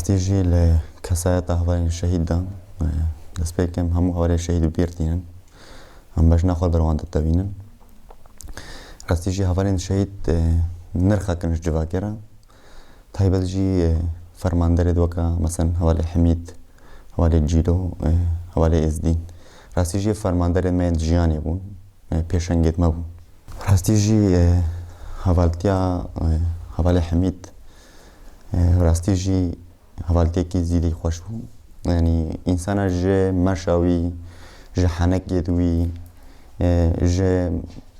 راستی جی لکسایت هوای شهید دام دست بکم همو هوای شهید بیرتینن هم باش نخور بروان تبینن راستی جی هوای شهید نرخا کنش جوا کرا تایبت جی فرماندار دوکا مثلا هوای حمید هوای جیلو هوای ازدین راستی جی فرماندار من جیانی بون پیشنگیت ما بون راستی جی هوالتیا هوای حمید راستی جی هوالتی کی زیادی خوش بود یعنی انسان جه مشاوی جه حنک یدوی جه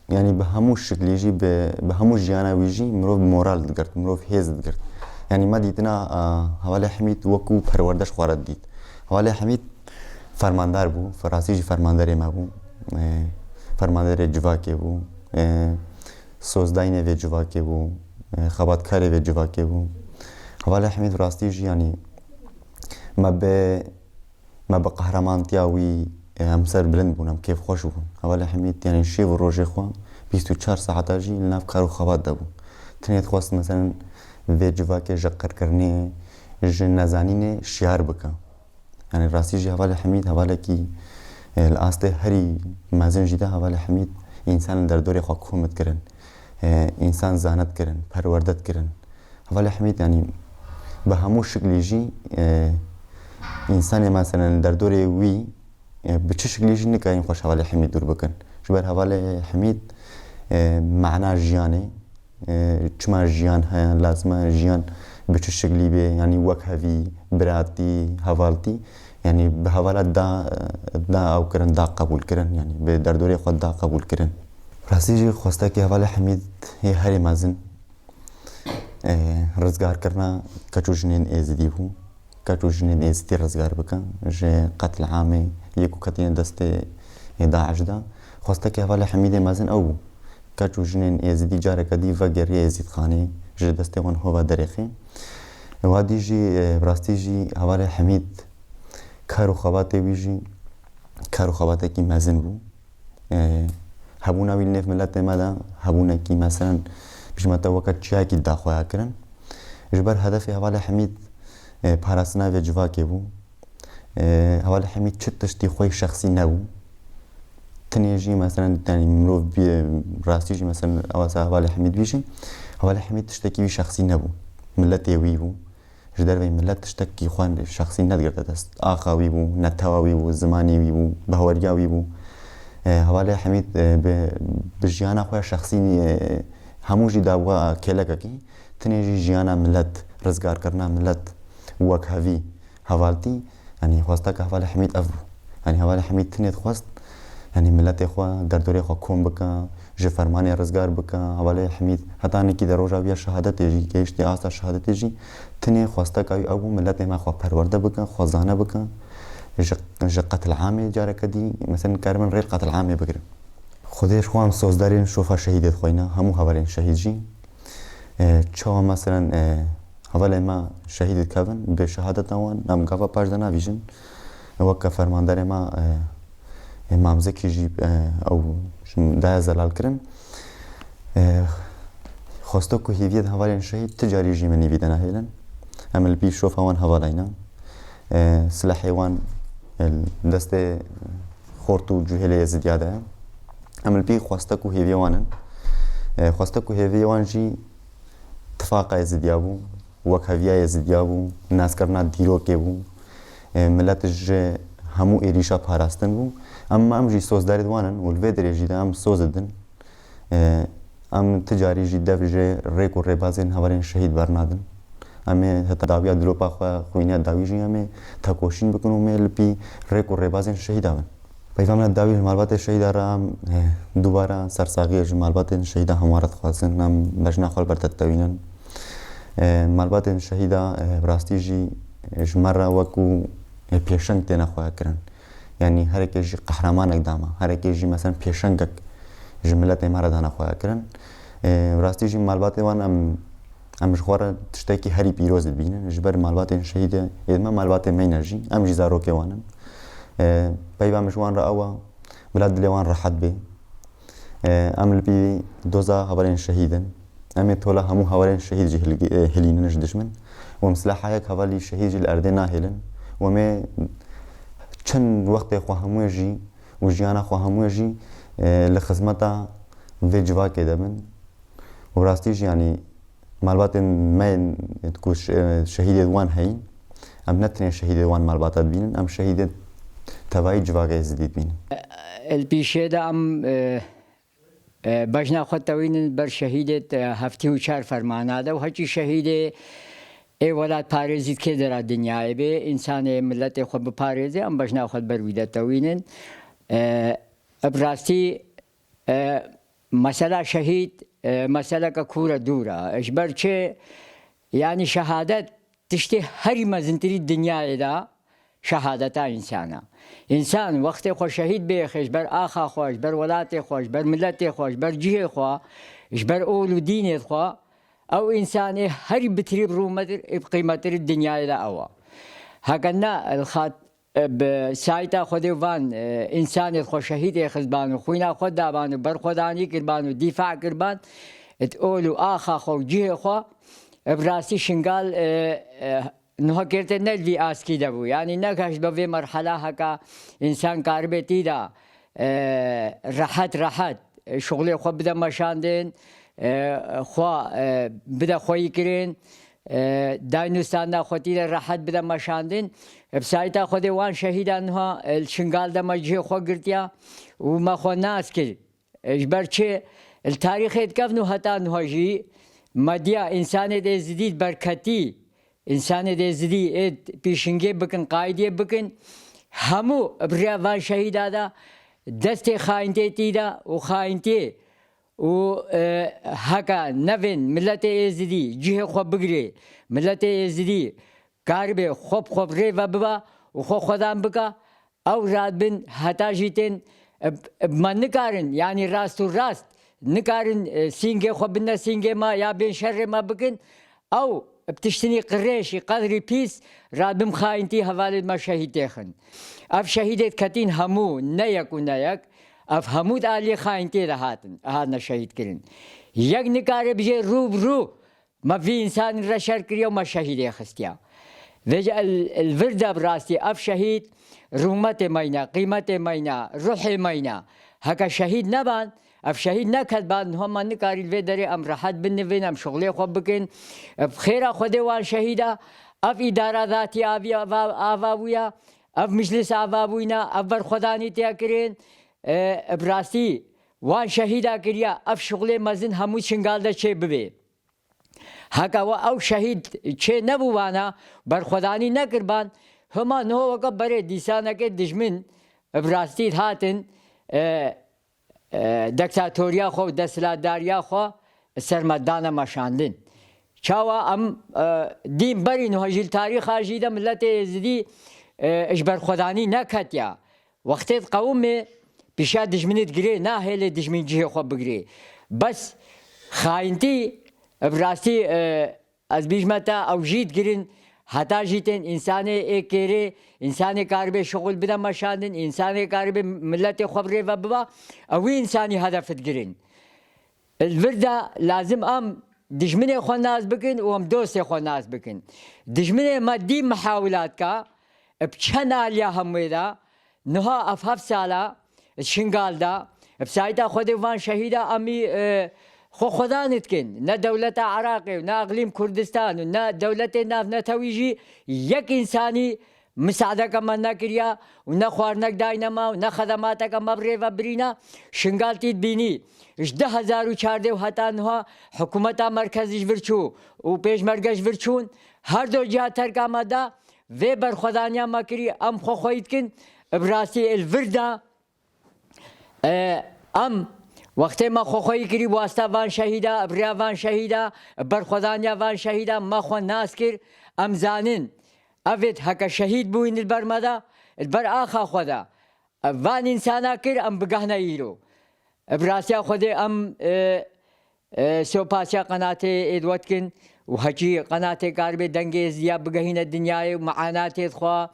یعنی به همون شکلی جی به همون جیانوی جی مروف مورال دکرد مروف هیز دکرد یعنی ما دیدنا هوای حمید وکو پروردش خوارد دید هوای حمید فرماندار بود فراستی جی فرمانداری ما بود فرماندار جواکی بود سوزداینه و جواکی بود خباتکاری و جواکی بود هوای حمید راستی جی یعنی ما به قهرمانتیاوی امسر بلند بونم کیف خوش بون هوای حمید یعنی شیو و روژه خواه 24 ساعت جی لناف کارو خواد دابون تنیت خواست مثلا و جواکی جقر کرنه جه نزانینه شیار بکن یعنی راستی جی هوای حمید هوای کی الاسته هری مازن جیده هوای حمید انسان در دوری خواه کمت کرن انسان زانت کرن پروردت کرن هوای حمید یعنی به همون شکلی جی انسان مثلا در دوره وی به چه شکلی جی نکاین خوش هوای حمید دور بکن جبر هوای حمید معنا جیانه چما جیان ها لازمه جیان به چه شکلی به یعنی وکهوی براتی هوالتی یعنی به حوالت دا او کرن دا قبول کرن یعنی به در دوره خود دا قبول کرن راستی جی خواسته که هوای حمید هری مازن رزگار کرنا کچو جنین ازدی بو کچو جنین ازدی رزگار بکن جه قتل عامه یکو کتین دست داعش دا خواسته که هوای حمید مازن او بو کچو جنین ازدی جاره کدی و گریه ازید خانه جه دست وان هوا درخی وادی جی براستی جی هوای حمید کارو خواباته وی جی کارو خواباته کی مازن بو هبونا ویل نف ملت مادا هبونا کی مثلا پیش متا وقت چیا کی داخواه کرن جبر هدف هوای حمید پاراسنا و جواکی بو هوای حمید چه تشتی خوی شخصی نبو تنیجی مثلا یعنی مروف راستی جی مثلا اواسا هوای حمید بیشی هوای حمید تشتکی وی شخصی نبو ملت وی بو جدار وی ملت تشتکی خوان شخصی ندگرده دست آخاوی بو نتواوی بو زمانی وی بو بهوریاوی بو هوای حمید به جیانا خوی شخصی هموجی داوا کلکه کی تنیجی جیانا ملت رزگار کرنا ملت وکهوی هوالتی یعنی خواسته که هوای حمید افرو یعنی هوای حمید تنیت خواست یعنی ملت خوا در دوره خوا کم بکن جه فرمانی رزگار بکن هوای حمید حتی نکی در روژا بیا شهادت جی که اشتی آسا شهادت جی تنی خواسته که او ملت ما خوا پرورده بکن خوا زانه بکن جه قتل عامه جاره کدی مثلا کارمن غیر قتل عامه بگرن خودش خوام سوزدارین شوفا شهیدت خوینا همو هوای شهید جی چوا مثلا هوای ما شهیدت کبن به شهادت نوان نام گاوا پاش دنا ویژن وقت فرماندار ما امام زکی جی او ده زلال کرن خواستو که هیوید هوای شهید تجاری جی منی ویدنا هیلن عمل بی شوفا وان هواینا سلاحی وان دست خورتو جوهله زیاده عمل بی خواسته که هیوی وانن خواسته که هیوی وان جی اتفاق ازدیابو وکهوی ازدیابو ناس کرنا دیرو که بو ملت جه همو ایریشا پاراستن بو اما ام جی سوزداری دوانن ولوی دری جی ده ام سوزدن ام تجاری جی دف جه ریک و ریبازین هوارین شهید برنادن امی حتی داویا دلوپا خوینیا داوی جی امی تاکوشین بکنو میل پی ریک و ریبازین شهید آون پیغامنا داوی جمالبات شهید رام دوباره سرساقی جمالبات شهید هموارد خوازن نم بجنا خال برتت توینن مالبات شهید راستی جی جمره وکو پیشنگ تینا خواه کرن یعنی هر کی جی قهرمان اقدامه هر کی جی مثلا پیشنگ جملت امارا دانا خواه کرن راستی جی مالبات وان ام جخوار تشتاکی هری پیروز بینن جبر مالبات شهید یدما مالبات مینرژی ام جی زاروکی وانن پیوام جوان را اوا بلاد لیوان راحت به ام لبی دوزا هوارین شهیدن امی تولا همو هوارین شهید جی هلیننش دشمن ومسلحة هيك هفالي شهيد جي الأردنا هيلن وما چند وقت خو هموجي وجيانا خو هموجي لخدمتا في جوا كده من وراستيج يعني معلومات ما تكون شهيد وان هين ام نترين شهيد وان معلومات بين ام شهيد تبعي جوا جديد بين البيشة ده ام بجنا خطوين بر شهيدة هفتي وشار فرمانا ده وهجي شهيدة ای ولاد پارێزیت کێ دەرا دنیای بێ ئینسانێ ملەتێ خۆ بپارێزێ ئەم بەژنا خۆت بەرویدەتەوینن بڕاستی مەسەلا شەهید مەسەلەکە کوورە دوورە ئەشبەر چێ یانی شەهادەت تشتێ هەری مەزنتری دنیایەدا شەهادەتا ئینسانە ئینسان وەختێ خۆ شەهید بێ خێشبەر ئاخا خۆش بەر وڵاتێ خۆش بەر ملەتێ خۆش بەر جیهێ خوا ژبەر ئۆل و دینێت خوا او انساني هري بتريب رومتر بقيمتر الدنيا الى اوا هكذا الخات بسايتا خدي وان انساني خو شهيد خزبان خوينا خد دابان بر خداني قربان دفاع قربان تقولوا اخا خو جي خو براسي شنقال نها كرت نلفي اسكي دبو يعني نكاش بفي مرحله هكا انسان كاربتي دا راحت شغلي خو بدا مشاندين خوا بدا خوی کرین داینوستان خوتی راحت بدا مشاندن بسایتا خودی وان شهیدان ها الشنگال دا مجه خو گرتیا و ما خو ناس کرد اجبر چه التاریخ اتکفنو حتا نهاجی مدیا انسان ده زدید برکتی انسان ده زدید پیشنگی بکن قایدی بکن همو بریا وان شهیدا دا دست خاینتی تیدا و خاینتی و هكا نفن ملت ازدي جهه خو بگري ملت ازدي كاربه خوب ريفا ببا وخو خدام بكا او راد بن هتا جيتن ما نكارن يعني راست وراست نكارن سينجي خو بنا سينجي ما يا بين شر ما بكن او بتشتني قريشي قدري بيس راد بم خاينتي حوالد ما شهيدتخن اف شهيدت كتين همو نيك ونيك افهمود علی خاینتی راحتن هادنا شهید کرن یک نکاره بجه رو ما في انسان رشر کریو ما شهیده خستیا وجه الورده براستی اف شهید رومت ماینا قیمت ماینا روح ماینا هکا شهید نبان اف شهید نکد بان هم نکاری الوی داره ام راحت بنوین ام شغلی خوب بکن بخیر خود وان شهیده اف اداره ذاتی آوابویا اف مجلس آوابوینا اف بر خدانی تیا کرن براستی وان شهیدا کریا اف شغل مزن همو شنگالده چه ببی هکا و او شهید چه نبوانا بر خدانی نکربان هما نو وقت بره دیسانه که دشمن براستی هاتن دکتاتوریا خو دستلاداریا خو سرمدانه مشاندن چاوا ام دین بری نو هجل تاریخ آجیده ملت ازدی اجبر خدانی نکتیا وقتت قومه پیشا دشمنت گری نه هلی دشمن جه خواب بگری بس خاینتی براستی از بیشمتا او جید گرین حتی جیتن انسان ایکری انسان کاربه شغل بده مشاندن انسان کاربه ملت خواب ری و ببا اوی انسانی هدفت گرین الورده لازم ام دشمن خو ناز بکن و ام دوست خو ناز بکن دشمن مادی محاولات کا بچن آلیا همویدا نها افهف سالا شنگال دا بسایتا خود وان شهیدا امی خدا نتکن نه دولت عراق نه اقلیم کردستان نه دولت ناف نتویجی یک انسانی مساعده کما نکریا و نه خوارنک داینما و نه خدمات کما بری و برینا شنگال تید بینی 10,014 و حتی نها حکومت مرکزیش ورچو و پیش مرگش ورچون هر دو جهت ترک آمده و بر خدانیا مکری ام خواهید کن براسی الورده ام وقتی ما خوی کری واسطه وان شهیدا ابریا وان شهیدا برخدانیا وان شهیدا ما خو ناس کر ام زانن اوید هک شهید بوین البرمدا البر آخا خدا وان انسانا کر ام بگهنا ایرو براسیا خود ام سوپاسیا قنات ادوات کن و هجی قنات کاربه دنگه زیا بگهین الدنیای معانات خوا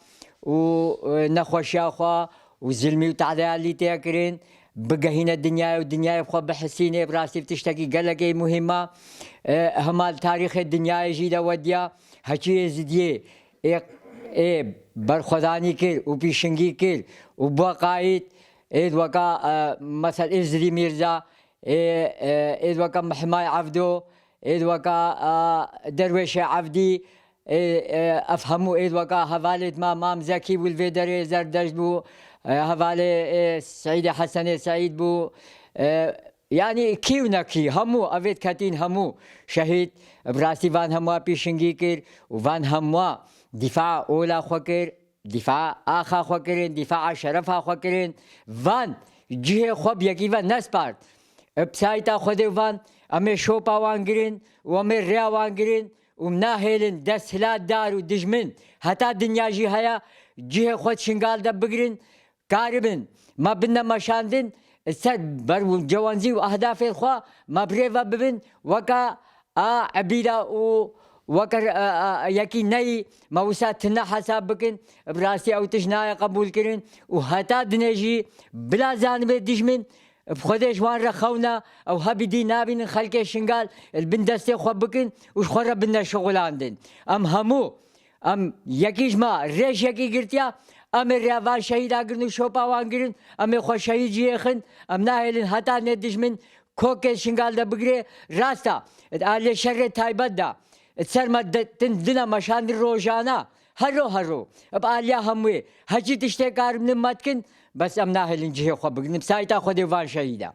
و نخوشیا خوا و ظلمی و تعدیلی تیکرین بقهين الدنيا والدنيا بخو بحسينه براسي بتشتكي قلقي مهمه همال تاريخ الدنيا جيده وديا هەچی زیدیێ بەرخۆدانی کرد و پیشنگی کرد و بۆ قایت وەکە مەسەل ئێزری میرزا وەکە محمای عەبدۆ وەکە دەروێشە عەبدی ئەف هەموو وەکە هەڤالێت مام زەکی بوو لێ دەرێ زەردەشت بوو هەڤالێ سەعیدە حەسەنێ سەعید بوو یعنی کی و نەکی هەموو ئەوێت کەتین هەموو شەهید بڕاستی وان هەمووە پیشنگی کرد و وان هەمووە دیفاع ئۆلا خۆ کرد دیفاع ئاخا خۆ کردن دیفاع شەرەفا خۆ کردن وان جihê xwe bi yekî ve nespart psayîta Xwedê van em ê şopa wan girin û em ê rêya wan girin û nahêlin desthilatdar û dijmin heta dinya jî heya cihê xwe şingal de bigirin karibin me bine meşandin ser ber cewanzî û ehdafê xwe me birê ve bibin weka a ebîra û weka yekî neyî me wisa tune hesab bikin bi rastî ew tişt naye qebûl kirin û heta dinê jî bila zanibê dijmin Xwedê ji wan re xewna ew hebî dî nabînin xelkê şingal li bin destê xwe bikin û ji xwe re bine şixulandin em hemû em yekî ji me rêş yekî girtiya em ê rêya van şehîda girin û şopa wan girin em ê xwe şehîd jî yêxin em nahêlin heta nê dijmin kokê şingal de bigire rasta alê şerê taybet da ser me dina meşandin rojana hero bi aliya hemûyê hecî tiştê karibinin me dikin بس ام ناهلین جهه خو بگنیم سایتا خودی وان شهیدا